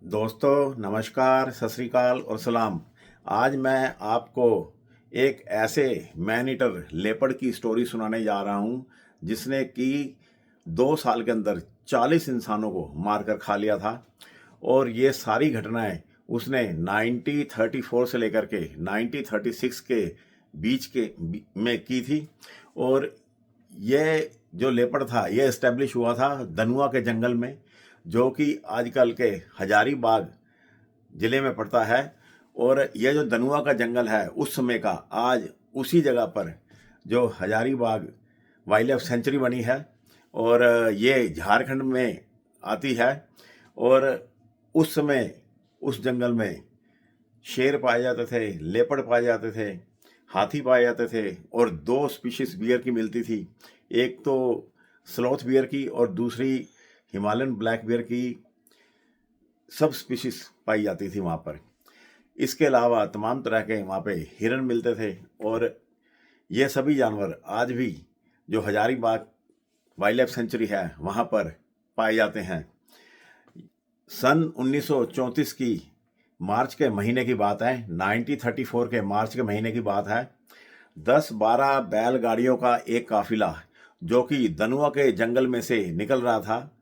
दोस्तों नमस्कार, सत श्री अकाल और सलाम। आज मैं आपको एक ऐसे मैन ईटर लेपर्ड की स्टोरी सुनाने जा रहा हूँ जिसने कि 2 साल के अंदर 40 इंसानों को मारकर खा लिया था। और ये सारी घटनाएं उसने 1934 से लेकर के 1936 के में की थी। और ये जो लेपर्ड था ये एस्टेब्लिश हुआ था धनुआ के जंगल में, जो कि आजकल के हजारीबाग जिले में पड़ता है। और यह जो धनुआ का जंगल है उस समय का आज उसी जगह पर जो हजारीबाग वाइल्ड लाइफ सेंचुरी बनी है, और ये झारखंड में आती है। और उस समय उस जंगल में शेर पाए जाते थे, लेपर्ड पाए जाते थे, हाथी पाए जाते थे, और 2 स्पीशीज बियर की मिलती थी। एक तो स्लॉथ बियर की और दूसरी हिमालयन ब्लैक बियर की सब स्पीशीज पाई जाती थी वहाँ पर। इसके अलावा तमाम तरह के वहाँ पे हिरन मिलते थे। और ये सभी जानवर आज भी जो हजारीबाग वाइल्ड लाइफ सेंचुरी है वहाँ पर पाए जाते हैं। सन 1934 की मार्च के महीने की बात है, 1934 के मार्च के महीने की बात है। 10-12 बैलगाड़ियों का एक काफिला जो कि धनुआ के जंगल में से निकल रहा था,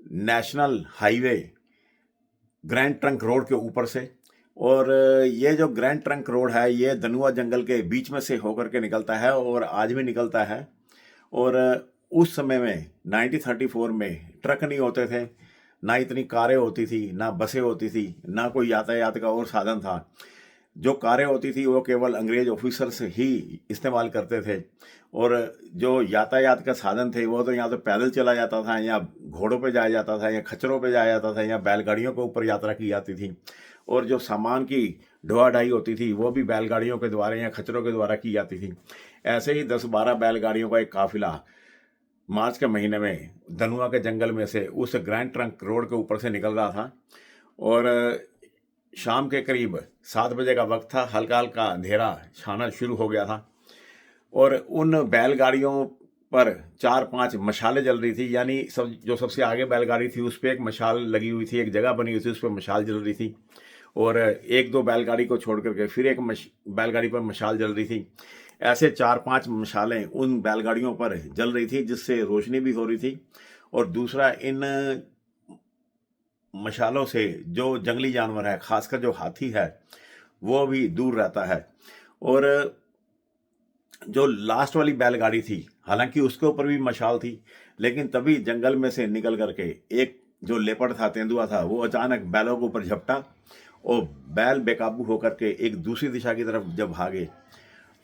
national highway grand trunk road के ऊपर से। और ये जो ग्रैंड ट्रंक रोड है ये धनुआ जंगल के बीच में से होकर के निकलता है और आज भी निकलता है। और उस समय में 1934 में ट्रक नहीं होते थे, ना इतनी कारें होती थी, ना बसें होती थी, ना कोई यातायात का और साधन था। जो कारें होती थी वो केवल अंग्रेज ऑफिसर्स ही इस्तेमाल करते थे। और जो यातायात का साधन थे वो तो यहाँ तो पैदल चला जाता था, या घोड़ों पे जाया जाता था, या खच्चरों पे जाया जाता था, या बैलगाड़ियों के ऊपर यात्रा की जाती थी। और जो सामान की ढोआ ढाई होती थी वो भी बैलगाड़ियों के द्वारा या खच्चरों के द्वारा की जाती थी। ऐसे ही 10-12 बैलगाड़ियों का एक काफिला मार्च के महीने में धनुआ के जंगल में से उस ग्रैंड ट्रंक रोड के ऊपर से निकल रहा था। और शाम के करीब 7 बजे का वक्त था, हल्का हल्का अंधेरा छाना शुरू हो गया था। और उन बैलगाड़ियों पर 4-5 मशालें जल रही थी, यानी जो सबसे आगे बैलगाड़ी थी उस पर एक मशाल लगी हुई थी, एक जगह बनी हुई थी उस पर मशाल जल रही थी। और 1-2 बैलगाड़ी को छोड़ करके फिर एक बैलगाड़ी पर मशाल जल रही थी। ऐसे 4-5 मशालें उन बैलगाड़ियों पर जल रही थी जिससे रोशनी भी हो रही थी। और दूसरा, इन मशालों से जो जंगली जानवर है, खासकर जो हाथी है, वो भी दूर रहता है। और जो लास्ट वाली बैलगाड़ी थी, हालांकि उसके ऊपर भी मशाल थी, लेकिन तभी जंगल में से निकल करके एक जो लेपर्ड था, तेंदुआ था, वो अचानक बैलों के ऊपर झपटा और बैल बेकाबू होकर के एक दूसरी दिशा की तरफ जब भागे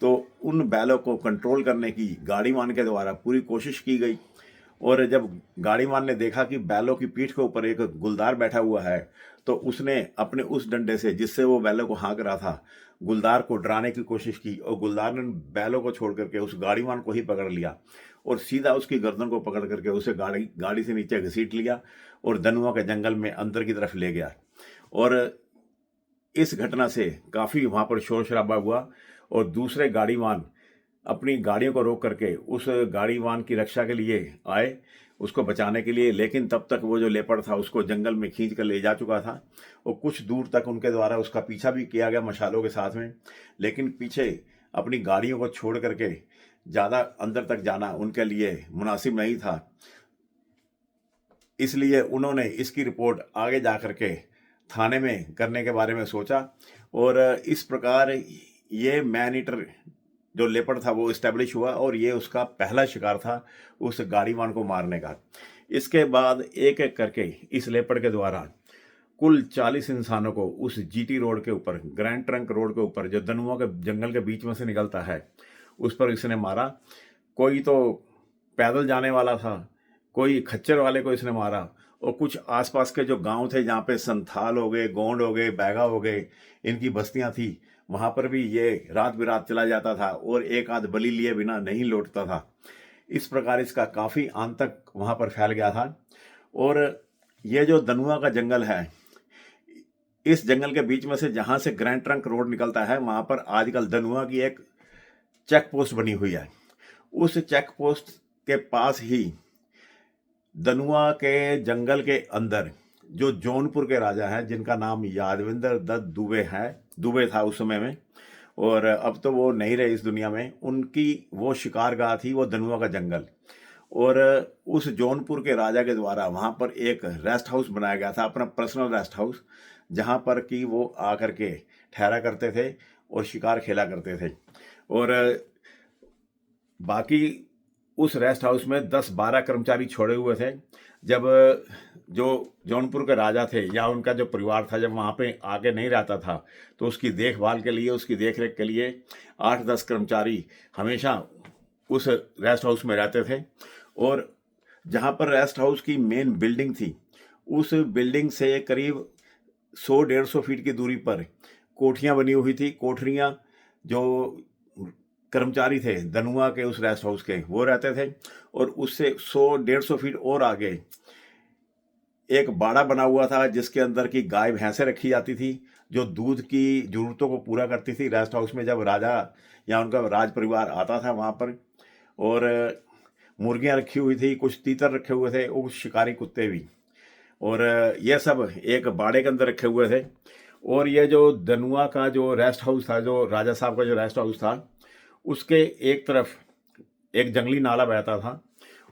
तो उन बैलों को कंट्रोल करने की गाड़ीवान के द्वारा पूरी कोशिश की गई। और जब गाड़ीवान ने देखा कि बैलों की पीठ के ऊपर एक गुलदार बैठा हुआ है, तो उसने अपने उस डंडे से जिससे वो बैलों को हाँक रहा था, गुलदार को डराने की कोशिश की। और गुलदार ने बैलों को छोड़ करके उस गाड़ीवान को ही पकड़ लिया और सीधा उसकी गर्दन को पकड़ करके उसे गाड़ी से नीचे घसीट लिया और धनुआ के जंगल में अंदर की तरफ ले गया। और इस घटना से काफ़ी वहाँ पर शोर शराबा हुआ और दूसरे गाड़ीवान अपनी गाड़ियों को रोक करके उस गाड़ीवान की रक्षा के लिए आए, उसको बचाने के लिए। लेकिन तब तक वो जो लेपर्ड था उसको जंगल में खींच कर ले जा चुका था और कुछ दूर तक उनके द्वारा उसका पीछा भी किया गया मशालों के साथ में। लेकिन पीछे अपनी गाड़ियों को छोड़ करके ज़्यादा अंदर तक जाना उनके लिए मुनासिब नहीं था, इसलिए उन्होंने इसकी रिपोर्ट आगे जा करके थाने में करने के बारे में सोचा। और इस प्रकार ये मैन ईटर जो लेपर्ड था वो इस्टेब्लिश हुआ और ये उसका पहला शिकार था उस गाड़ीवान को मारने का। इसके बाद एक एक करके इस लेपर्ड के द्वारा कुल 40 इंसानों को उस जीटी रोड के ऊपर, ग्रैंड ट्रंक रोड के ऊपर जो धनुआ के जंगल के बीच में से निकलता है, उस पर इसने मारा। कोई तो पैदल जाने वाला था, कोई खच्चर वाले को इसने मारा, और कुछ आसपास के जो गांव थे जहाँ पे संथाल हो गए, गोंड हो गए, बैगा हो गए, इनकी बस्तियां थी, वहां पर भी ये रात बिरात चला जाता था और एक आध बलि लिए बिना नहीं लौटता था। इस प्रकार इसका काफ़ी आंत तक वहां पर फैल गया था। और ये जो धनुआ का जंगल है, इस जंगल के बीच में से जहां से ग्रैंड ट्रंक रोड निकलता है वहां पर आजकल धनुआ की एक चेक पोस्ट बनी हुई है। उस चेक पोस्ट के पास ही धनुआ के जंगल के अंदर जो जौनपुर के राजा हैं, जिनका नाम यादविंद्र दत्त दुबे है, दुबे था उस समय में, और अब तो वो नहीं रहे इस दुनिया में। उनकी वो शिकारगाह थी, वो धनुआ का जंगल। और उस जौनपुर के राजा के द्वारा वहाँ पर एक रेस्ट हाउस बनाया गया था, अपना पर्सनल रेस्ट हाउस, जहाँ पर कि वो आकर के ठहरा करते थे और शिकार खेला करते थे। और बाकी उस रेस्ट हाउस में 10-12 कर्मचारी छोड़े हुए थे। जब जो जौनपुर के राजा थे या उनका जो परिवार था, जब वहाँ पे आके नहीं रहता था, तो उसकी देखभाल के लिए, उसकी देखरेख के लिए 8-10 कर्मचारी हमेशा उस रेस्ट हाउस में रहते थे। और जहाँ पर रेस्ट हाउस की मेन बिल्डिंग थी, उस बिल्डिंग से करीब 100-150 फीट की दूरी पर कोठियाँ बनी हुई थी। कोठरियाँ जो कर्मचारी थे धनुआ के उस रेस्ट हाउस के, वो रहते थे। और उससे 100-150 फीट और आगे एक बाड़ा बना हुआ था, जिसके अंदर की गाय भैंसें रखी जाती थी, जो दूध की जरूरतों को पूरा करती थी रेस्ट हाउस में जब राजा या उनका राज परिवार आता था वहाँ पर। और मुर्गियाँ रखी हुई थी, कुछ तीतर रखे हुए थे, और कुछ शिकारी कुत्ते भी। और ये सब एक बाड़े के अंदर रखे हुए थे। और ये जो धनुआ का जो रेस्ट हाउस था, जो राजा साहब का जो रेस्ट हाउस था, उसके एक तरफ एक जंगली नाला बहता था,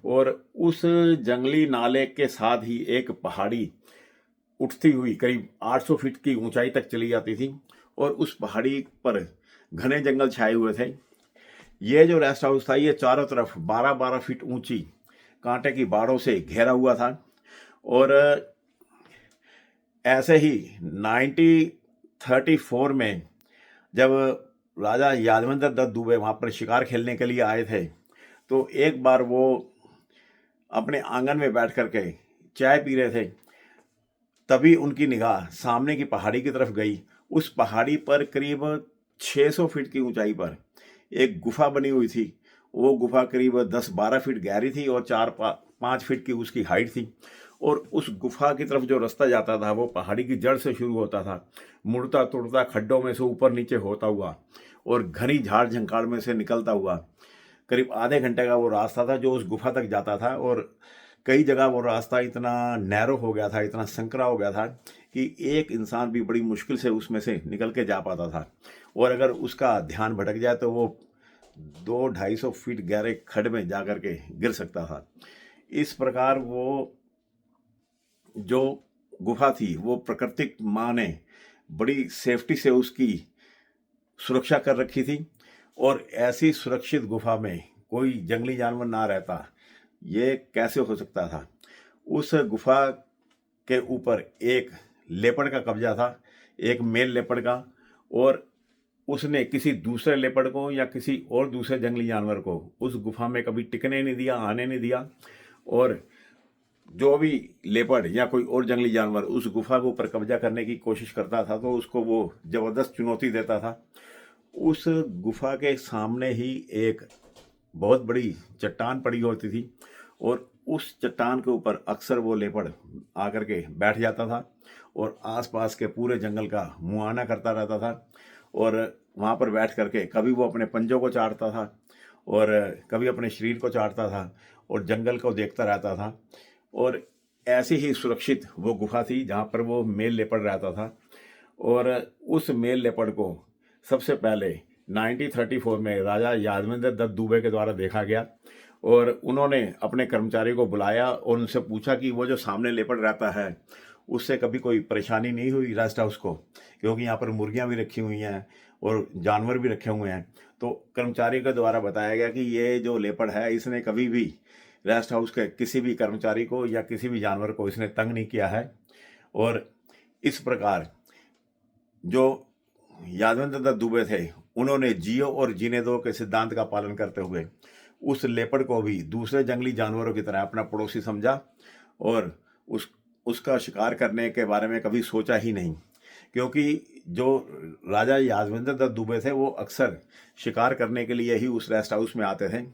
और उस जंगली नाले के साथ ही एक पहाड़ी उठती हुई करीब 800 फीट की ऊंचाई तक चली जाती थी। और उस पहाड़ी पर घने जंगल छाए हुए थे। ये जो रेस्ट हाउस था, ये चारों तरफ 12-12 फीट ऊंची कांटे की बाड़ों से घेरा हुआ था। और ऐसे ही 1934 में जब राजा यादविंद्र दत्त दुबे वहाँ पर शिकार खेलने के लिए आए थे, तो एक बार वो अपने आंगन में बैठ कर के चाय पी रहे थे, तभी उनकी निगाह सामने की पहाड़ी की तरफ गई। उस पहाड़ी पर करीब 600 फीट की ऊंचाई पर एक गुफा बनी हुई थी। वो गुफा करीब 10-12 फीट गहरी थी और 4-5 फीट की उसकी हाइट थी। और उस गुफा की तरफ जो रास्ता जाता था, वो पहाड़ी की जड़ से शुरू होता था, मुड़ता तुड़ता खड्डों में से ऊपर नीचे होता हुआ और घनी झाड़ झंकाड़ में से निकलता हुआ करीब आधे घंटे का वो रास्ता था जो उस गुफा तक जाता था। और कई जगह वो रास्ता इतना नैरो हो गया था, इतना संकरा हो गया था कि एक इंसान भी बड़ी मुश्किल से उसमें से निकल के जा पाता था। और अगर उसका ध्यान भटक जाए तो वो 200-250 फीट गहरे खड्ड में जा कर के गिर सकता था। इस प्रकार वो जो गुफा थी, वो प्राकृतिक माँ ने बड़ी सेफ्टी से उसकी सुरक्षा कर रखी थी। और ऐसी सुरक्षित गुफा में कोई जंगली जानवर ना रहता, ये कैसे हो सकता था। उस गुफा के ऊपर एक लेपर्ड का कब्जा था, एक मेल लेपर्ड का। और उसने किसी दूसरे लेपर्ड को या किसी और दूसरे जंगली जानवर को उस गुफा में कभी टिकने नहीं दिया, आने नहीं दिया। और जो भी लेपर्ड या कोई और जंगली जानवर उस गुफा के ऊपर कब्जा करने की कोशिश करता था, तो उसको वो जबरदस्त चुनौती देता था। उस गुफा के सामने ही एक बहुत बड़ी चट्टान पड़ी होती थी, और उस चट्टान के ऊपर अक्सर वो लेपर्ड आकर के बैठ जाता था और आसपास के पूरे जंगल का मुआयना करता रहता था। और वहाँ पर बैठ करके कभी वो अपने पंजों को चाटता था और कभी अपने शरीर को चाटता था और जंगल को देखता रहता था। और ऐसी ही सुरक्षित वो गुफा थी जहाँ पर वो मेल लेपर्ड रहता था। और उस मेल लेपर्ड को सबसे पहले 1934 में राजा यादविंद्र दत्त दुबे के द्वारा देखा गया। और उन्होंने अपने कर्मचारी को बुलाया और उनसे पूछा कि वो जो सामने लेपर्ड रहता है, उससे कभी कोई परेशानी नहीं हुई रेस्ट हाउस को, क्योंकि यहाँ पर मुर्गियाँ भी रखी हुई हैं और जानवर भी रखे हुए हैं। तो कर्मचारी के द्वारा बताया गया कि ये जो लेपर्ड है, इसने कभी भी रेस्ट हाउस के किसी भी कर्मचारी को या किसी भी जानवर को इसने तंग नहीं किया है। और इस प्रकार जो यादविंद्र दत्त दुबे थे, उन्होंने जियो और जीने दो के सिद्धांत का पालन करते हुए उस लेपर्ड को भी दूसरे जंगली जानवरों की तरह अपना पड़ोसी समझा और उसका शिकार करने के बारे में कभी सोचा ही नहीं। क्योंकि जो राजा यादविंद्र दत्त दुबे थे, वो अक्सर शिकार करने के लिए ही उस रेस्ट हाउस में आते थे।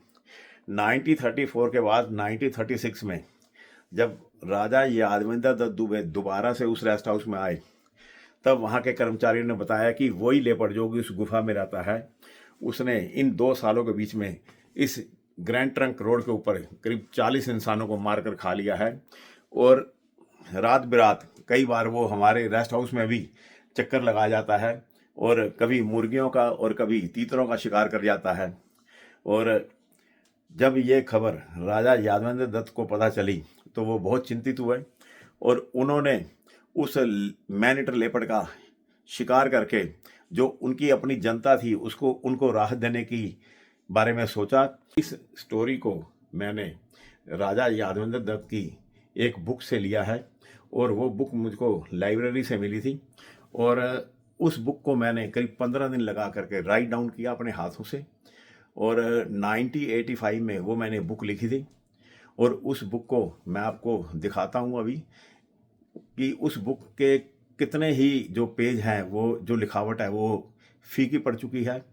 1934 के बाद 1936 में जब राजा यादविंद्र दत्त दुबे दोबारा से उस रेस्ट हाउस में आए, तब वहाँ के कर्मचारियों ने बताया कि वही लेपर्ड जो कि उस गुफा में रहता है, उसने इन 2 सालों के बीच में इस ग्रैंड ट्रंक रोड के ऊपर करीब 40 इंसानों को मारकर खा लिया है। और रात बिरात कई बार वो हमारे रेस्ट हाउस में भी चक्कर लगा जाता है और कभी मुर्गियों का और कभी तीतरों का शिकार कर जाता है। और जब ये खबर राजा यादवेंद्र दत्त को पता चली तो वो बहुत चिंतित हुए और उन्होंने उस मैन ईटर लेपर्ड का शिकार करके जो उनकी अपनी जनता थी उसको उनको राहत देने की बारे में सोचा। इस स्टोरी को मैंने राजा यादवेंद्र दत्त की एक बुक से लिया है और वो बुक मुझको लाइब्रेरी से मिली थी और उस बुक को मैंने करीब 15 दिन लगा करके राइट डाउन किया अपने हाथों से और 1985 में वो मैंने बुक लिखी थी। और उस बुक को मैं आपको दिखाता हूँ अभी कि उस बुक के कितने ही जो पेज हैं वो जो लिखावट है वो फीकी पड़ चुकी है।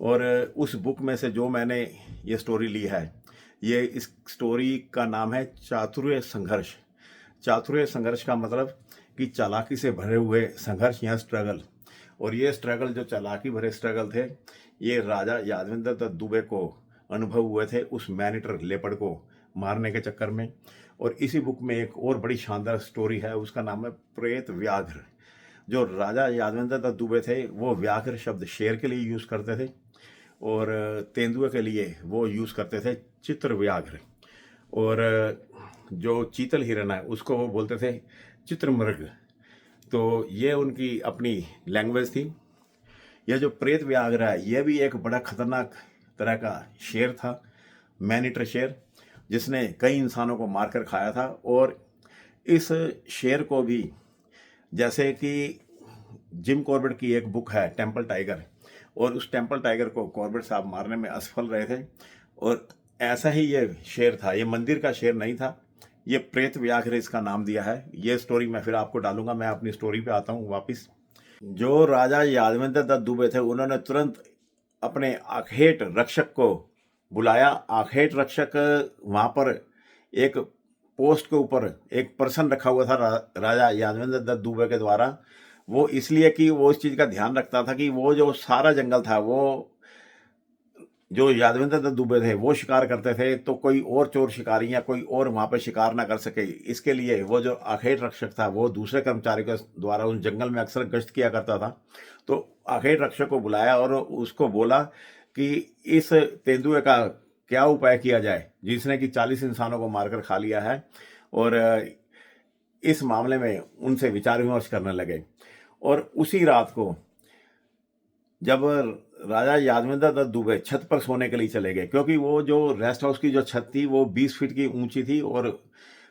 और उस बुक में से जो मैंने ये स्टोरी ली है, ये इस स्टोरी का नाम है चातुर्य संघर्ष। चातुर्य संघर्ष का मतलब कि चालाकी से भरे हुए संघर्ष या स्ट्रगल। और ये स्ट्रगल जो चालाकी भरे स्ट्रगल थे ये राजा यादवेंद्र दत्त दुबे को अनुभव हुए थे उस मैन ईटर लेपर्ड को मारने के चक्कर में। और इसी बुक में एक और बड़ी शानदार स्टोरी है, उसका नाम है प्रेत व्याघ्र। जो राजा यादवेंद्र दत्त दुबे थे वो व्याघ्र शब्द शेर के लिए यूज़ करते थे और तेंदुए के लिए वो यूज़ करते थे चित्र व्याघ्र। और जो चीतल हिरन है उसको वो बोलते थे चित्रमृग। तो ये उनकी अपनी लैंग्वेज थी। यह जो प्रेत व्याघ्र है यह भी एक बड़ा खतरनाक तरह का शेर था, मैन ईटर शेर, जिसने कई इंसानों को मारकर खाया था। और इस शेर को भी जैसे कि जिम कॉर्बेट की एक बुक है टेम्पल टाइगर, और उस टेम्पल टाइगर को कॉर्बेट साहब मारने में असफल रहे थे और ऐसा ही ये शेर था। ये मंदिर का शेर नहीं था, ये प्रेत व्याघ्र इसका नाम दिया है। ये स्टोरी मैं फिर आपको डालूंगा। मैं अपनी स्टोरी पे आता हूँ वापस। जो राजा यादवेंद्र दत्त दुबे थे उन्होंने तुरंत अपने आखेट रक्षक को बुलाया। आखेट रक्षक वहाँ पर एक पोस्ट के ऊपर एक पर्सन रखा हुआ था राजा यादवेंद्र दत्त दुबे के द्वारा। वो इसलिए कि वो इस चीज़ का ध्यान रखता था कि वो जो सारा जंगल था वो जो यादवेंद्र दत्त दुबे थे वो शिकार करते थे तो कोई और चोर शिकारी या कोई और वहाँ पर शिकार ना कर सके। इसके लिए वो जो आखेट रक्षक था वो दूसरे कर्मचारी के द्वारा उस जंगल में अक्सर गश्त किया करता था। तो आखेट रक्षक को बुलाया और उसको बोला कि इस तेंदुए का क्या उपाय किया जाए जिसने कि 40 इंसानों को मारकर खा लिया है। और इस मामले में उनसे विचार विमर्श करने लगे। और उसी रात को जब राजा यादवेंद्र दत्त दुबे छत पर सोने के लिए चले गए, क्योंकि वो जो रेस्ट हाउस की जो छत थी वो 20 फीट की ऊंची थी और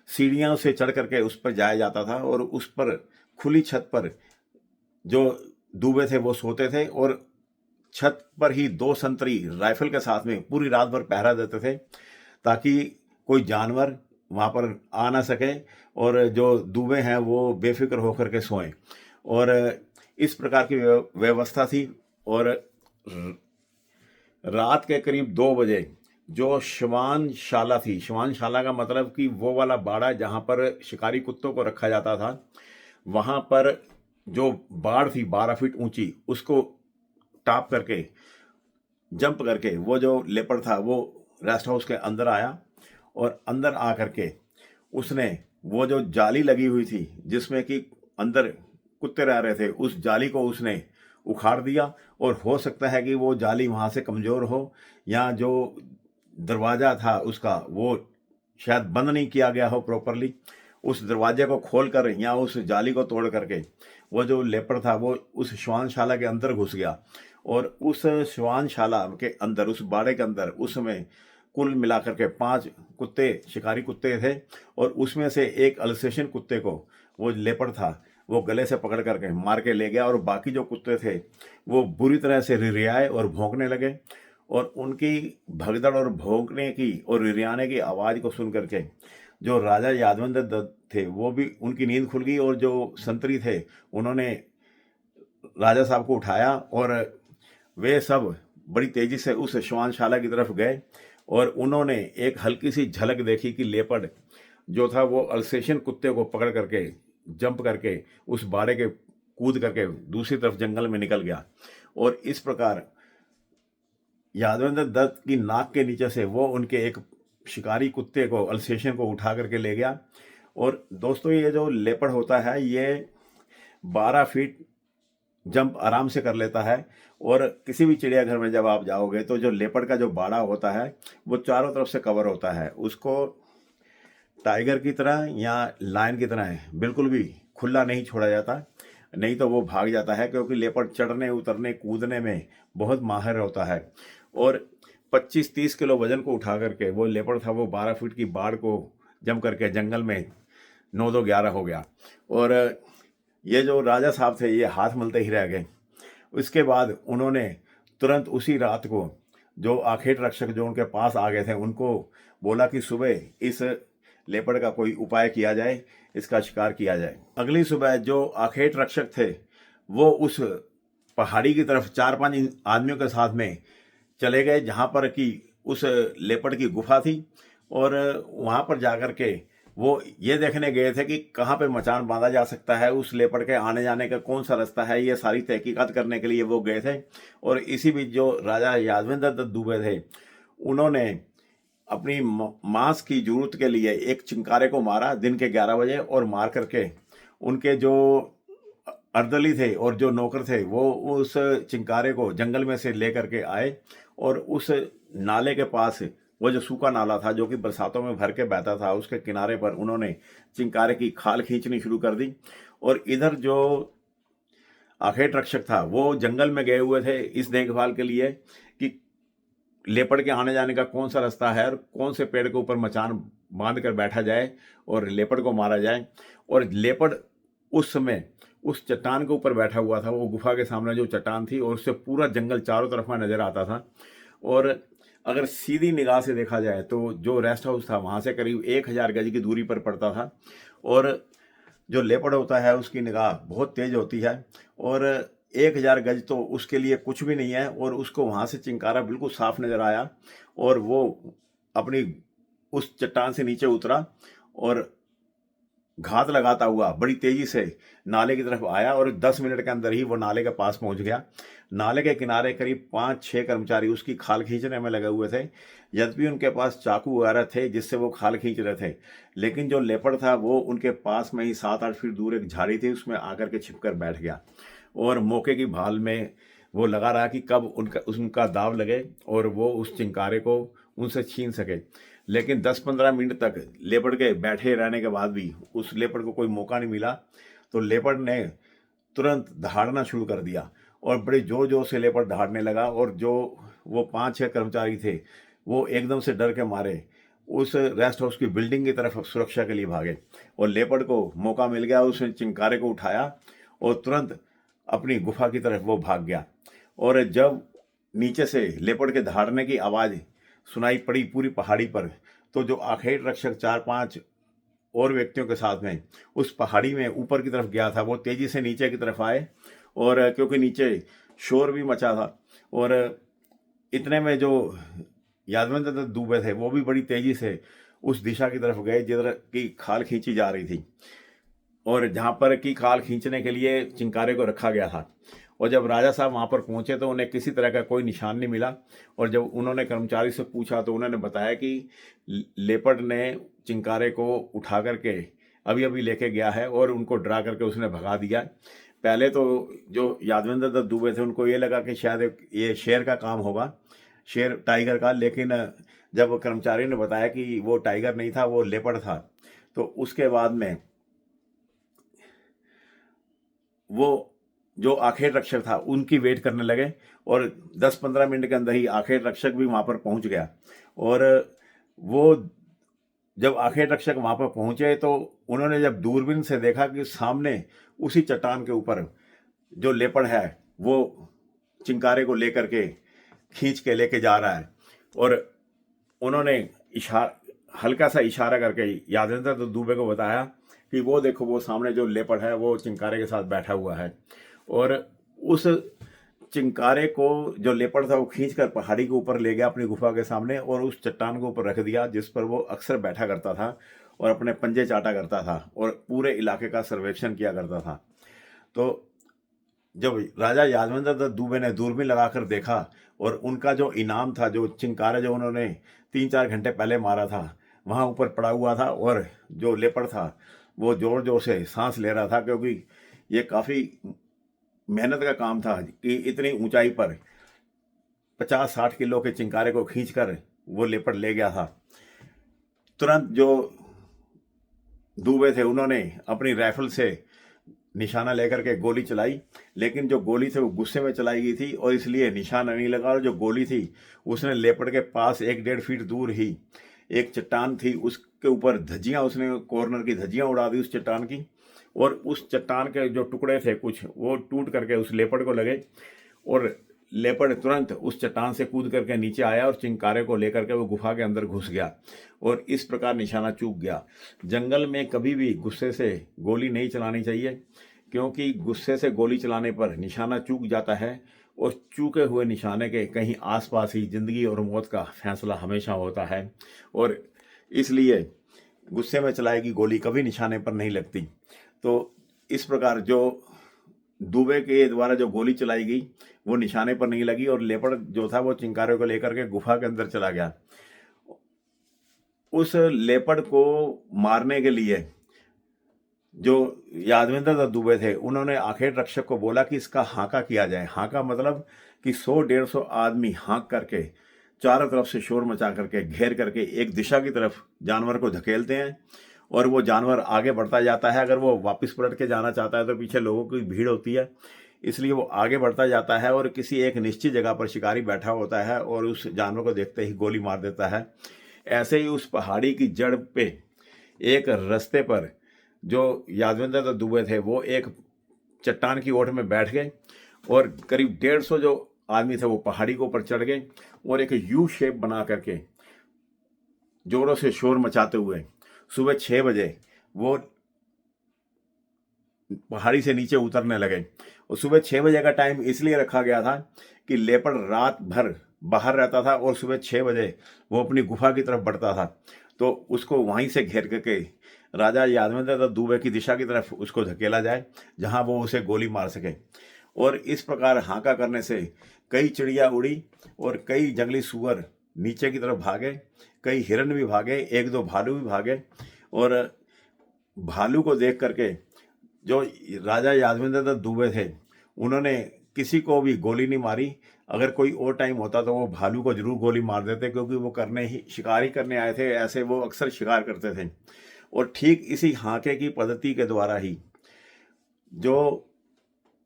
सीढ़ियों से चढ़ करके उस पर जाया जाता था। और उस पर खुली छत पर जो दुबे थे वो सोते थे और छत पर ही 2 संतरी राइफल के साथ में पूरी रात भर पहरा देते थे ताकि कोई जानवर वहाँ पर आ ना सके और जो दुबे हैं वो बेफिक्र होकर के सोएं। और इस प्रकार की व्यवस्था थी। और रात के करीब 2 बजे जो श्वानशाला थी, श्वानशाला का मतलब कि वो वाला बाड़ा जहाँ पर शिकारी कुत्तों को रखा जाता था, वहाँ पर जो बाड़ थी 12 फीट ऊंची, उसको टॉप करके जंप करके वो जो लेपर्ड था वो रेस्ट हाउस के अंदर आया। और अंदर आ करके उसने वो जो जाली लगी हुई थी जिसमें कि अंदर कुत्ते रह रहे थे, उस जाली को उसने उखाड़ दिया। और हो सकता है कि वो जाली वहाँ से कमज़ोर हो या जो दरवाज़ा था उसका वो शायद बंद नहीं किया गया हो प्रॉपरली। उस दरवाजे को खोल कर या उस जाली को तोड़ करके वो जो लेपर्ड था वो उस श्वानशाला के अंदर घुस गया। और उस श्वानशाला के अंदर, उस बाड़े के अंदर, उसमें कुल मिलाकर के 5 कुत्ते, शिकारी कुत्ते थे। और उसमें से एक अल्सेशियन कुत्ते को वो लेपर्ड था वो गले से पकड़ करके मार के ले गया। और बाकी जो कुत्ते थे वो बुरी तरह से रिरियाए और भौंकने लगे। और उनकी भगदड़ और भौंकने की और रिरियाने की आवाज़ को सुन करके जो राजा यादवेंद्र दत्त थे वो भी, उनकी नींद खुल गई। और जो संतरी थे उन्होंने राजा साहब को उठाया और वे सब बड़ी तेज़ी से उस श्वानशाला की तरफ गए। और उन्होंने एक हल्की सी झलक देखी कि लेपर्ड जो था वो अल्सेशियन कुत्ते को पकड़ करके जंप करके उस बाड़े के कूद करके दूसरी तरफ जंगल में निकल गया। और इस प्रकार यादवेंद्र दत्त की नाक के नीचे से वो उनके एक शिकारी कुत्ते को, अल्सेशियन को उठा करके ले गया और दोस्तों ये जो लेपर्ड होता है ये 12 फीट जंप आराम से कर लेता है। और किसी भी चिड़ियाघर में जब आप जाओगे तो जो लेपर्ड का जो बाड़ा होता है वो चारों तरफ से कवर होता है। उसको टाइगर की तरह या लायन की तरह बिल्कुल भी खुला नहीं छोड़ा जाता, नहीं तो वो भाग जाता है, क्योंकि लेपर्ड चढ़ने उतरने कूदने में बहुत माहिर होता है। और 25-30 किलो वजन को उठा करके वो लेपर्ड था वो 12 फीट की बाड़ को जम करके जंगल में 9-2-11 हो गया। और ये जो राजा साहब थे ये हाथ मलते ही रह गए। उसके बाद उन्होंने तुरंत उसी रात को जो आखेट रक्षक जो उनके पास आ गए थे उनको बोला कि सुबह इस लेपर्ड का कोई उपाय किया जाए, इसका शिकार किया जाए। अगली सुबह जो आखेट रक्षक थे वो उस पहाड़ी की तरफ 4-5 आदमियों के साथ में चले गए जहाँ पर कि उस लेपर्ड की गुफा थी। और वहाँ पर जाकर के वो ये देखने गए थे कि कहाँ पे मचान बांधा जा सकता है, उस लेपर्ड के आने जाने का कौन सा रास्ता है, ये सारी तहकीकात करने के लिए वो गए थे। और इसी बीच जो राजा यादवेंद्र दत्त दुबे थे उन्होंने अपनी मांस की जरूरत के लिए एक चिंकारे को मारा दिन के 11 बजे, और मार करके उनके जो अर्दली थे और जो नौकर थे वो उस चिंकारे को जंगल में से लेकर के आए और उस नाले के पास, वो जो सूखा नाला था जो कि बरसातों में भर के बहता था, उसके किनारे पर उन्होंने चिंकारे की खाल खींचनी शुरू कर दी। और इधर जो आखेट रक्षक था वो जंगल में गए हुए थे इस देखभाल के लिए कि लेपर्ड के आने जाने का कौन सा रास्ता है और कौन से पेड़ के ऊपर मचान बांध कर बैठा जाए और लेपर्ड को मारा जाए। और लेपर्ड उस समय उस चट्टान के ऊपर बैठा हुआ था, वो गुफा के सामने जो चट्टान थी, और उससे पूरा जंगल चारों तरफ में नजर आता था। और अगर सीधी निगाह से देखा जाए तो जो रेस्ट हाउस था वहाँ से करीब 1000 गज की दूरी पर पड़ता था। और जो लेपर्ड होता है उसकी निगाह बहुत तेज होती है, और 1000 गज तो उसके लिए कुछ भी नहीं है। और उसको वहाँ से चिंकारा बिल्कुल साफ नजर आया और वो अपनी उस चट्टान से नीचे उतरा और घात लगाता हुआ बड़ी तेजी से नाले की तरफ आया और 10 मिनट के अंदर ही वो नाले के पास पहुंच गया। नाले के किनारे करीब 5-6 कर्मचारी उसकी खाल खींचने में लगे हुए थे, यद्यपि उनके पास चाकू वगैरह थे जिससे वो खाल खींच रहे थे। लेकिन जो लेपर्ड था वो उनके पास में ही 7-8 फीट दूर एक झाड़ी थी, उसमें आकर के छिपकर बैठ गया और मौके की भाल में वो लगा रहा कि कब उनका दाव लगे और वो उस चिंकारे को उनसे छीन सके। लेकिन 10-15 मिनट तक लेपर्ड के बैठे रहने के बाद भी उस लेपर्ड को कोई मौका नहीं मिला। तो लेपर्ड ने तुरंत दहाड़ना शुरू कर दिया और बड़े जोर जोर से लेपर्ड दहाड़ने लगा। और जो वो 5-6 कर्मचारी थे वो एकदम से डर के मारे उस रेस्ट हाउस की बिल्डिंग की तरफ सुरक्षा के लिए भागे। और लेपर्ड को मौका मिल गया, उसने चिंकारे को उठाया और तुरंत अपनी गुफा की तरफ वो भाग गया। और जब नीचे से लेपर्ड के दहाड़ने की आवाज़ सुनाई पड़ी पूरी पहाड़ी पर, तो जो आखेट रक्षक 4-5 और व्यक्तियों के साथ में उस पहाड़ी में ऊपर की तरफ गया था वो तेजी से नीचे की तरफ आए। और क्योंकि नीचे शोर भी मचा था, और इतने में जो यादवेंद्र दत्त दुबे थे वो भी बड़ी तेजी से उस दिशा की तरफ गए जिधर की खाल खींची जा रही थी और जहाँ पर की खाल खींचने के लिए चिंकारे को रखा गया था। और जब राजा साहब वहाँ पर पहुँचे तो उन्हें किसी तरह का कोई निशान नहीं मिला। और जब उन्होंने कर्मचारी से पूछा तो उन्होंने बताया कि लेपर्ड ने चिंकारे को उठा करके अभी अभी लेके गया है और उनको डरा करके उसने भगा दिया। पहले तो जो यादवेंद्र दत्त दुबे थे उनको ये लगा कि शायद ये शेर का काम होगा, शेर टाइगर का, लेकिन जब कर्मचारी ने बताया कि वो टाइगर नहीं था, वो लेपर्ड था, तो उसके बाद में वो जो आखेट रक्षक था उनकी वेट करने लगे और 10-15 मिनट के अंदर ही आखेट रक्षक भी वहाँ पर पहुँच गया। और वो जब आखेट रक्षक वहाँ पर पहुँचे तो उन्होंने जब दूरबीन से देखा कि सामने उसी चट्टान के ऊपर जो लेपर्ड है वो चिंकारे को लेकर के खींच के लेके जा रहा है। और उन्होंने हल्का सा इशारा करके यादवेंद्र दत्त दुबे को बताया कि वो देखो वो सामने जो लेपर्ड है वो चिंकारे के साथ बैठा हुआ है। और उस चिंकारे को जो लेपर्ड था वो खींचकर पहाड़ी के ऊपर ले गया अपनी गुफा के सामने और उस चट्टान के ऊपर रख दिया जिस पर वो अक्सर बैठा करता था और अपने पंजे चाटा करता था और पूरे इलाके का सर्वेक्षण किया करता था। तो जब राजा यादवेंद्र दत्त दुबे ने दूरबीन लगाकर देखा और उनका जो इनाम था, जो चिंकारा जो उन्होंने 3-4 घंटे पहले मारा था, वहाँ ऊपर पड़ा हुआ था और जो लेपर्ड था वो ज़ोर ज़ोर से सांस ले रहा था, क्योंकि ये काफ़ी मेहनत का काम था कि इतनी ऊंचाई पर 50-60 किलो के चिंकारे को खींचकर वो लेपर्ड ले गया था। तुरंत जो दूबे थे उन्होंने अपनी राइफल से निशाना लेकर के गोली चलाई, लेकिन जो गोली थी वो गुस्से में चलाई गई थी और इसलिए निशाना नहीं लगा। और जो गोली थी उसने लेपर्ड के पास 1-1.5 फीट दूर ही एक चट्टान थी, उसके ऊपर धज्जियां, उसने कॉर्नर की धज्जियां उड़ा दी उस चट्टान की, और उस चट्टान के जो टुकड़े थे कुछ वो टूट करके उस लेपर्ड को लगे और लेपर्ड तुरंत उस चट्टान से कूद करके नीचे आया और चिंकारे को लेकर के वो गुफा के अंदर घुस गया और इस प्रकार निशाना चूक गया। जंगल में कभी भी गुस्से से गोली नहीं चलानी चाहिए, क्योंकि गुस्से से गोली चलाने पर निशाना चूक जाता है और चूके हुए निशाने के कहीं आसपास ही जिंदगी और मौत का फैसला हमेशा होता है, और इसलिए गुस्से में चलाई गई गोली कभी निशाने पर नहीं लगती। तो इस प्रकार जो दुबे के द्वारा जो गोली चलाई गई वो निशाने पर नहीं लगी और लेपर्ड जो था वो चिंकारे को लेकर के गुफा के अंदर चला गया। उस लेपर्ड को मारने के लिए जो यादवेंद्र दत्त दुबे थे उन्होंने आखेट रक्षक को बोला कि इसका हाका किया जाए। हाका मतलब कि 100-150 आदमी हाँक करके चारों तरफ से शोर मचा करके घेर करके एक दिशा की तरफ जानवर को धकेलते हैं और वो जानवर आगे बढ़ता जाता है। अगर वो वापस पलट के जाना चाहता है तो पीछे लोगों की भीड़ होती है, इसलिए वो आगे बढ़ता जाता है और किसी एक निश्चित जगह पर शिकारी बैठा होता है और उस जानवर को देखते ही गोली मार देता है। ऐसे ही उस पहाड़ी की जड़ पे एक रास्ते पर जो यादवेंद्र दत्त दुबे थे वो एक चट्टान की ओट में बैठ गए और करीब 150 जो आदमी थे वो पहाड़ी के ऊपर चढ़ गए और एक यू शेप बना करके जोरों से शोर मचाते हुए सुबह 6 बजे वो पहाड़ी से नीचे उतरने लगे। और सुबह 6 बजे का टाइम इसलिए रखा गया था कि लेपर्ड रात भर बाहर रहता था और सुबह 6 बजे वो अपनी गुफा की तरफ बढ़ता था, तो उसको वहीं से घेर करके राजा यादवेंद्र दत्त दुबे की दिशा की तरफ उसको धकेला जाए जहां वो उसे गोली मार सके। और इस प्रकार हांका करने से कई चिड़िया उड़ी और कई जंगली सुअर नीचे की तरफ भागे, कई हिरन भी भागे, 1-2 भालू भी भागे। और भालू को देख करके जो राजा यादवेंद्र दत्त दुबे थे उन्होंने किसी को भी गोली नहीं मारी। अगर कोई और टाइम होता तो वो भालू को जरूर गोली मार देते, क्योंकि वो शिकारी करने आए थे, ऐसे वो अक्सर शिकार करते थे। और ठीक इसी हांके की पद्धति के द्वारा ही जो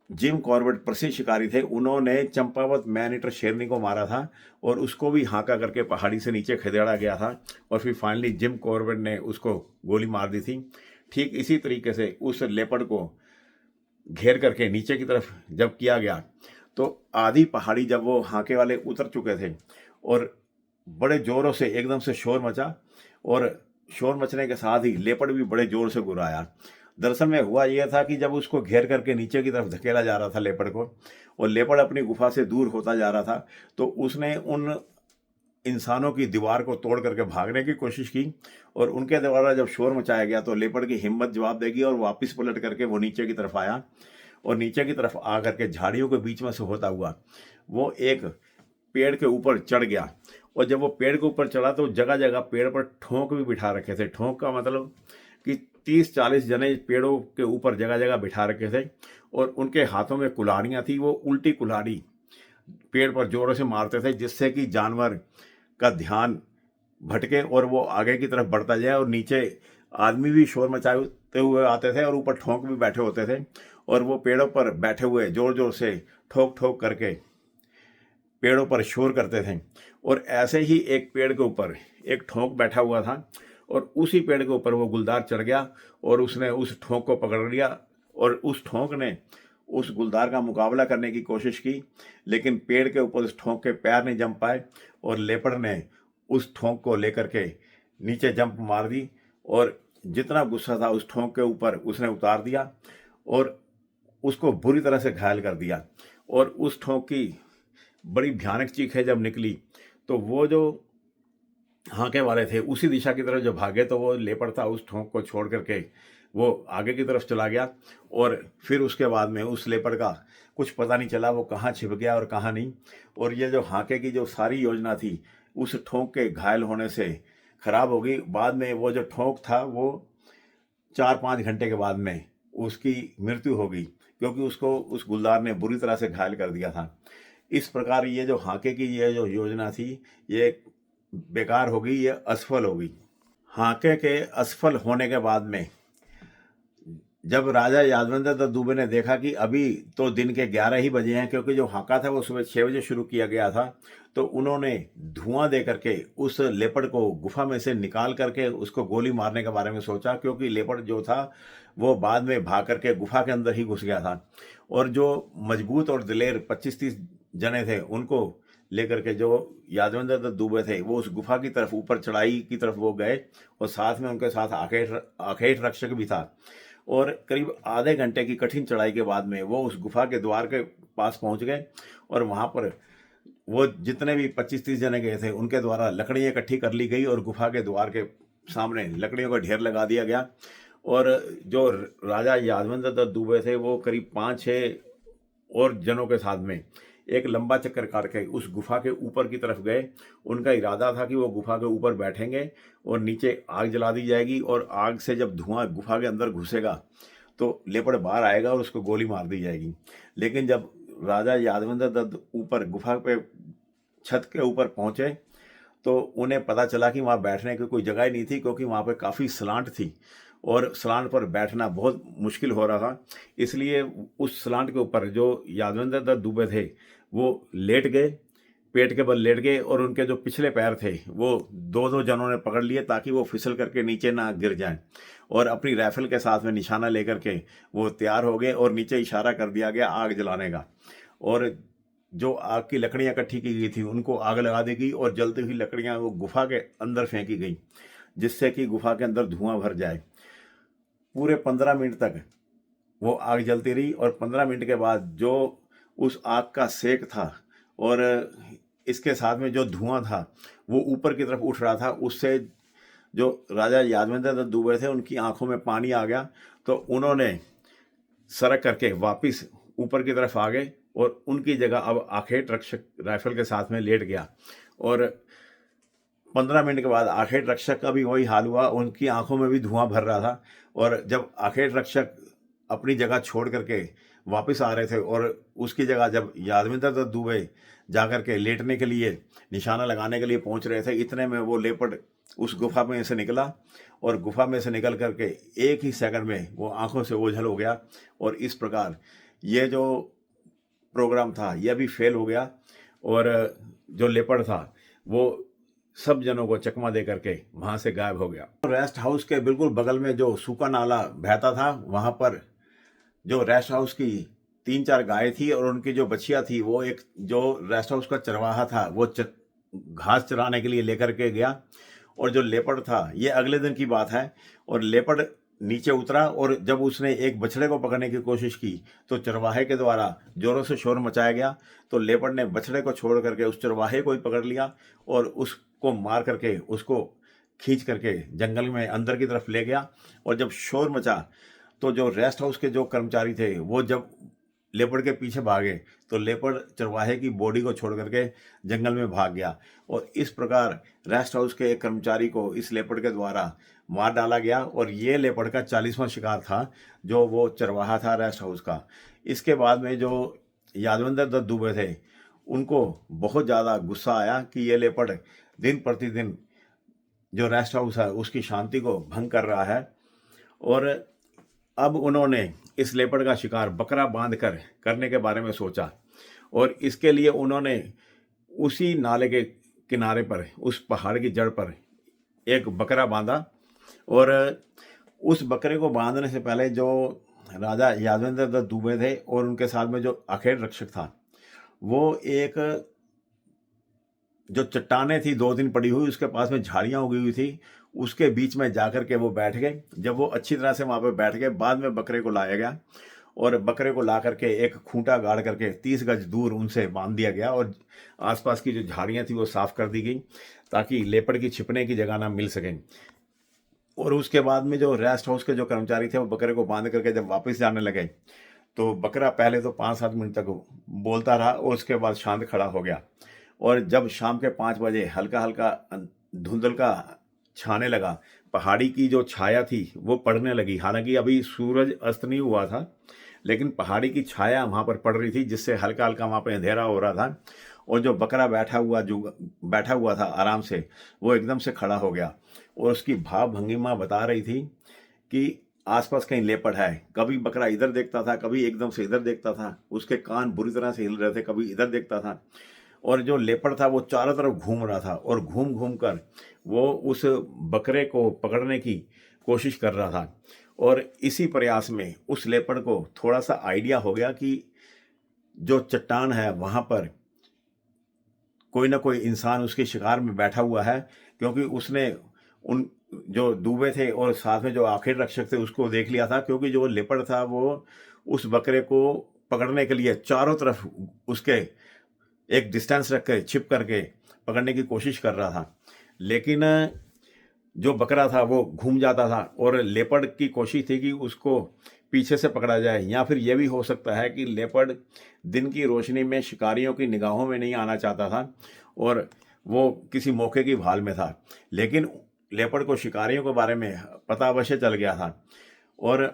जिम कॉर्बेट प्रसिद्ध शिकारी थे उन्होंने चंपावत मैन ईटर शेरनी को मारा था और उसको भी हांका करके पहाड़ी से नीचे खदेड़ा गया था और फिर फाइनली जिम कॉर्बेट ने उसको गोली मार दी थी। ठीक इसी तरीके से उस लेपर्ड को घेर करके नीचे की तरफ जब किया गया तो आधी पहाड़ी जब वो हांके वाले उतर चुके थे और बड़े जोरों से एकदम से शोर मचा, और शोर मचने के साथ ही लेपर्ड भी बड़े जोर से गुर्राया। दरअसल में हुआ यह था कि जब उसको घेर करके नीचे की तरफ धकेला जा रहा था लेपर्ड को, और लेपर्ड अपनी गुफा से दूर होता जा रहा था, तो उसने उन इंसानों की दीवार को तोड़ करके भागने की कोशिश की और उनके द्वारा जब शोर मचाया गया तो लेपर्ड की हिम्मत जवाब देगी और वापस पलट करके वो नीचे की तरफ आया और नीचे की तरफ आ करके झाड़ियों के बीच में से होता हुआ वो एक पेड़ के ऊपर चढ़ गया। और जब वो पेड़ के ऊपर चढ़ा तो जगह जगह पेड़ पर ठोंक भी बिठा रखे थे। ठोंक का मतलब कि 30-40 जने पेड़ों के ऊपर जगह जगह बिठा रखे थे और उनके हाथों में कुल्हाड़ियाँ थी। वो उल्टी कुल्हाड़ी पेड़ पर जोरों से मारते थे जिससे कि जानवर का ध्यान भटके और वो आगे की तरफ बढ़ता जाए, और नीचे आदमी भी शोर मचाते हुए आते थे और ऊपर ठोंक भी बैठे होते थे और वो पेड़ों पर बैठे हुए जोर जोर से ठोक ठोक करके पेड़ों पर शोर करते थे। और ऐसे ही एक पेड़ के ऊपर एक ठोंक बैठा हुआ था और उसी पेड़ के ऊपर वो गुलदार चढ़ गया और उसने उस ठोंक को पकड़ लिया और उस ठोंक ने उस गुलदार का मुकाबला करने की कोशिश की, लेकिन पेड़ के ऊपर उस ठोंक के पैर नहीं जम पाए और लेपर्ड ने उस ठोंक को लेकर के नीचे जंप मार दी और जितना गुस्सा था उस ठोंक के ऊपर उसने उतार दिया और उसको बुरी तरह से घायल कर दिया। और उस ठोंक की बड़ी भयानक चीखें जब निकली तो वो जो हांके वाले थे उसी दिशा की तरफ जो भागे तो वो लेपर्ड था उस ठोंक को छोड़ करके वो आगे की तरफ चला गया और फिर उसके बाद में उस लेपर्ड का कुछ पता नहीं चला वो कहाँ छिप गया और कहाँ नहीं। और ये जो हांके की जो सारी योजना थी उस ठोंक के घायल होने से खराब हो गई। बाद में वो जो ठोंक था वो 4-5 घंटे के बाद में उसकी मृत्यु हो गई, क्योंकि उसको उस गुलदार ने बुरी तरह से घायल कर दिया था। इस प्रकार ये जो हाके की ये जो योजना थी, ये बेकार हो गई, ये असफल हो गई। हाके के असफल होने के बाद में जब राजा यादवेंद्र दत्त दुबे ने देखा कि अभी तो दिन के 11 ही बजे हैं, क्योंकि जो हाका था वो सुबह 6 बजे शुरू किया गया था, तो उन्होंने धुआं दे करके उस लेपर्ड को गुफा में से निकाल करके उसको गोली मारने के बारे में सोचा, क्योंकि लेपर्ड जो था वो बाद में भाग करके गुफा के अंदर ही घुस गया था। और जो मजबूत और दिलेर 25-30 जने थे, उनको लेकर के जो यादवेंद्र दत्त दुबे थे वो उस गुफा की तरफ, ऊपर चढ़ाई की तरफ वो गए, और साथ में उनके साथ आखेट रक्षक भी था। और करीब आधे घंटे की कठिन चढ़ाई के बाद में वो उस गुफा के द्वार के पास पहुंच गए, और वहां पर वो जितने भी 25-30 जने गए थे उनके द्वारा लकड़ियां इकट्ठी कर ली गई, और गुफा के द्वार के सामने लकड़ियों का ढेर लगा दिया गया। और जो राजा यादवेंद्र दत्त दुबे थे वो करीब 5-6 और जनों के साथ में एक लंबा चक्कर काट के उस गुफा के ऊपर की तरफ गए। उनका इरादा था कि वो गुफा के ऊपर बैठेंगे और नीचे आग जला दी जाएगी, और आग से जब धुआं गुफा के अंदर घुसेगा तो लेपर्ड बाहर आएगा और उसको गोली मार दी जाएगी। लेकिन जब राजा यादवेंद्र दत्त ऊपर गुफा पे छत के ऊपर पहुंचे तो उन्हें पता चला कि वहाँ बैठने की कोई जगह ही नहीं थी, क्योंकि वहाँ पे काफ़ी सलांट थी और सलांट पर बैठना बहुत मुश्किल हो रहा था। इसलिए उस सलांट के ऊपर जो यादवेंद्र दत्त दुबे थे वो लेट गए, पेट के बल लेट गए, और उनके जो पिछले पैर थे वो 2-2 जनों ने पकड़ लिए, ताकि वो फिसल करके नीचे ना गिर जाएं। और अपनी राइफल के साथ में निशाना लेकर के वो तैयार हो गए, और नीचे इशारा कर दिया गया आग जलाने का। और जो आग की लकड़ियां इकट्ठी की गई थी उनको आग लगा दी गई, और जलती हुई लकड़ियां वो गुफा के अंदर फेंकी गई, जिससे कि गुफा के अंदर धुआं भर जाए। पूरे 15 मिनट तक वो आग जलती रही, और 15 मिनट के बाद जो उस आग का सेक था और इसके साथ में जो धुआं था वो ऊपर की तरफ उठ रहा था, उससे जो राजा यादवेंद्र दत्त दुबे थे उनकी आंखों में पानी आ गया। तो उन्होंने सरक करके वापस ऊपर की तरफ आ गए, और उनकी जगह अब आखेट रक्षक राइफल के साथ में लेट गया। और 15 मिनट के बाद आखेट रक्षक का भी वही हाल हुआ, उनकी आंखों में भी धुआं भर रहा था। और जब आखेट रक्षक अपनी जगह छोड़ करके वापस आ रहे थे, और उसकी जगह जब यादवेंद्र दत्त दुबे जाकर के लेटने के लिए, निशाना लगाने के लिए पहुंच रहे थे, इतने में वो लेपर्ड उस गुफा में से निकला, और गुफा में से निकल करके एक ही सेकंड में वो आंखों से ओझल हो गया। और इस प्रकार ये जो प्रोग्राम था यह भी फेल हो गया, और जो लेपर्ड था वो सब जनों को चकमा दे करके वहां से गायब हो गया। रेस्ट हाउस के बिल्कुल बगल में जो सूखा नाला बहता था, वहां पर जो रेस्ट हाउस की 3-4 गाय थी, और उनकी जो बछिया थी वो एक जो रेस्ट हाउस का चरवाहा था वो घास चराने के लिए लेकर के गया। और जो लेपर्ड था, ये अगले दिन की बात है, और लेपर्ड नीचे उतरा, और जब उसने एक बछड़े को पकड़ने की कोशिश की तो चरवाहे के द्वारा जोरों से शोर मचाया गया। तो लेपर्ड ने बछड़े को छोड़ करके उस चरवाहे को ही पकड़ लिया, और उसको मार करके उसको खींच करके जंगल में अंदर की तरफ ले गया। और जब शोर मचा तो जो रेस्ट हाउस के जो कर्मचारी थे वो जब लेपर्ड के पीछे भागे, तो लेपर्ड चरवाहे की बॉडी को छोड़ करके जंगल में भाग गया। और इस प्रकार रेस्ट हाउस के एक कर्मचारी को इस लेपर्ड के द्वारा मार डाला गया, और ये लेपर्ड का 40वां शिकार था जो वो चरवाहा था रेस्ट हाउस का। इसके बाद में जो यादवेंद्र दत्त दुबे थे उनको बहुत ज़्यादा गुस्सा आया कि ये लेपर्ड दिन प्रतिदिन जो रेस्ट हाउस है उसकी शांति को भंग कर रहा है। और अब उन्होंने इस लेपर्ड का शिकार बकरा बांध कर करने के बारे में सोचा, और इसके लिए उन्होंने उसी नाले के किनारे पर, उस पहाड़ की जड़ पर एक बकरा बांधा। और उस बकरे को बांधने से पहले जो राजा यादवेंद्र दत्त दुबे थे और उनके साथ में जो आखेट रक्षक था, वो एक जो चट्टाने थी 2 दिन पड़ी हुई, उसके पास में झाड़ियाँ उगी हुई थी, उसके बीच में जाकर के वो बैठ गए। जब वो अच्छी तरह से वहाँ पे बैठ गए, बाद में बकरे को लाया गया, और बकरे को ला करके एक खूंटा गाड़ करके 30 गज दूर उनसे बांध दिया गया, और आसपास की जो झाड़ियाँ थी वो साफ कर दी गई, ताकि लेपर्ड की छिपने की जगह ना मिल सकें। और उसके बाद में जो रेस्ट हाउस के जो कर्मचारी थे वो बकरे को बांध करके जब वापस जाने लगे, तो बकरा पहले तो 5-7 मिनट तक बोलता रहा, और उसके बाद शांत खड़ा हो गया। और जब शाम के 5 बजे हल्का हल्का धुंधल का छाने लगा। पहाड़ी की जो छाया थी वो पड़ने लगी। हालांकि अभी सूरज अस्त नहीं हुआ था, लेकिन पहाड़ी की छाया वहाँ पर पड़ रही थी, जिससे हल्का हल्का वहाँ पर अंधेरा हो रहा था। और जो बकरा बैठा हुआ था आराम से, वो एकदम से खड़ा हो गया और उसकी भाव भंगिमा बता रही थी कि आसपास कहीं लेपर्ड है। कभी बकरा इधर देखता था, कभी एकदम से इधर देखता था, उसके कान बुरी तरह से हिल रहे थे, कभी इधर देखता था। और जो लेपर्ड था वो चारों तरफ घूम रहा था और घूम घूम कर वो उस बकरे को पकड़ने की कोशिश कर रहा था। और इसी प्रयास में उस लेपर्ड को थोड़ा सा आइडिया हो गया कि जो चट्टान है वहाँ पर कोई ना कोई इंसान उसके शिकार में बैठा हुआ है, क्योंकि उसने उन जो दूबे थे और साथ में जो आखिर रक्षक थे उसको देख लिया था। क्योंकि जो लेपर्ड था वो उस बकरे को पकड़ने के लिए चारों तरफ उसके एक डिस्टेंस रख के छिप करके पकड़ने की कोशिश कर रहा था। लेकिन जो बकरा था वो घूम जाता था और लेपर्ड की कोशिश थी कि उसको पीछे से पकड़ा जाए, या फिर यह भी हो सकता है कि लेपर्ड दिन की रोशनी में शिकारियों की निगाहों में नहीं आना चाहता था और वो किसी मौके की भाल में था। लेकिन लेपर्ड को शिकारियों के बारे में पता अवश्य चल गया था और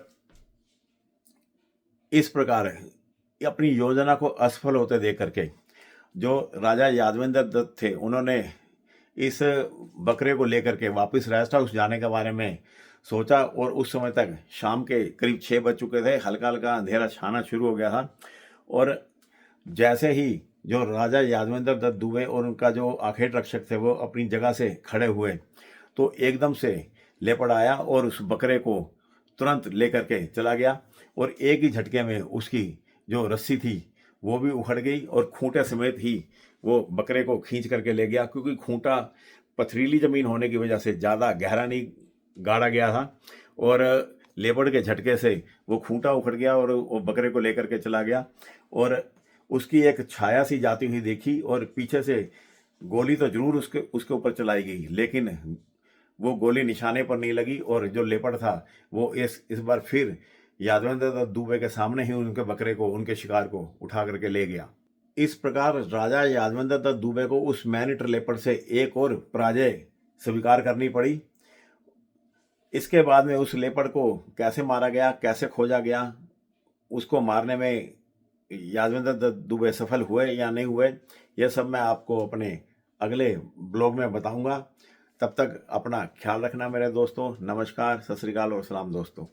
इस प्रकार अपनी योजना को असफल होते देख करके जो राजा यादवेंद्र दत्त थे, उन्होंने इस बकरे को लेकर के वापस रेस्ट हाउस जाने के बारे में सोचा। और उस समय तक शाम के करीब 6 बज चुके थे, हल्का हल्का अंधेरा छाना शुरू हो गया था। और जैसे ही जो राजा यादवेंद्र दत्त दुबे और उनका जो आखेट रक्षक थे वो अपनी जगह से खड़े हुए, तो एकदम से लेपर्ड आया और उस बकरे को तुरंत लेकर के चला गया और एक ही झटके में उसकी जो रस्सी थी वो भी उखड़ गई और खूंटे समेत ही वो बकरे को खींच करके ले गया। क्योंकि खूंटा पथरीली जमीन होने की वजह से ज़्यादा गहरा नहीं गाड़ा गया था और लेपर्ड के झटके से वो खूंटा उखड़ गया और वो बकरे को लेकर के चला गया। और उसकी एक छाया सी जाती हुई देखी और पीछे से गोली तो जरूर उसके उसके ऊपर चलाई गई, लेकिन वो गोली निशाने पर नहीं लगी और जो लेपर्ड था वो इस बार फिर यादवेंद्र दत्त दुबे के सामने ही उनके बकरे को, उनके शिकार को उठा करके ले गया। इस प्रकार राजा यादवेंद्र दत्त दुबे को उस मैन ईटर लेपर्ड से एक और पराजय स्वीकार करनी पड़ी। इसके बाद में उस लेपर्ड को कैसे मारा गया, कैसे खोजा गया, उसको मारने में यादवेंद्र दत्त दुबे सफल हुए या नहीं हुए, यह सब मैं आपको अपने अगले ब्लॉग में बताऊंगा। तब तक अपना ख्याल रखना मेरे दोस्तों। नमस्कार, सत श्री अकाल और सलाम दोस्तों।